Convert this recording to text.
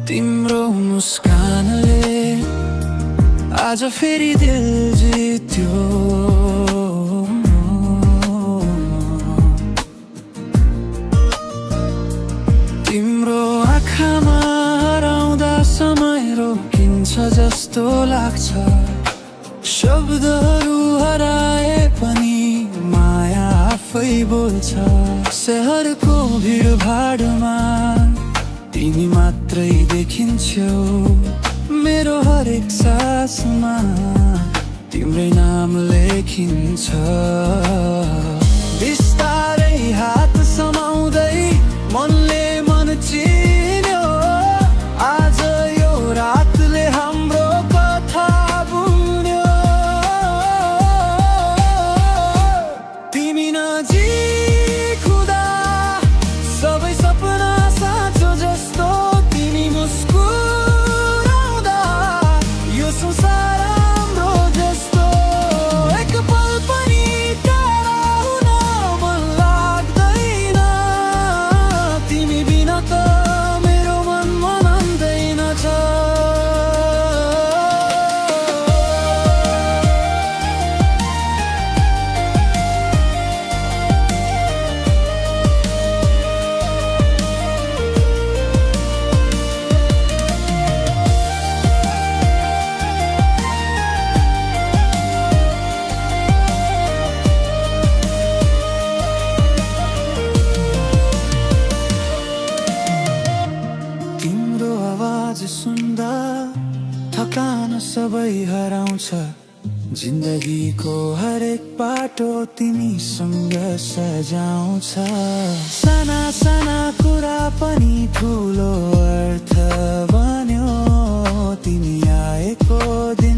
तिम्रो मुस्कानले आज फेरि दिल जित्यो। तिम्रो आँखामा हराउँदा समय रोकिन्छ जस्तो लाग्छ। शब्दहरू हराए पनि माया आफै बोल्छ। शहरको भिडभाडमा तिमी मात्रै देखिन्छौ। मेरो हरेक सासमा तिम्रै नाम लेखिन्छ। बिस्तारै हात समाउँदै मनले मन चिन्यो। आज यो रातले हाम्रो कथा बुन्यो। तिमी नजिक हुँदा सबै सपना साँचो जस्तो। तिमी मुस्कुराउँदा यो संसार हाम्रो जस्तो। एक पल पनि टाढा हुन मन लाग्दैन। तिमी बिना त मेरो मन मान्दैन छ। तिम्रो आवाज सुन्दा थकान सबै हराउँछ। जिन्दगीको हरेक बाटो तिमीसँग सजाउँछ। साना साना कुरा पनि ठुलो अर्थ बन्यो। तिमी आएको दिन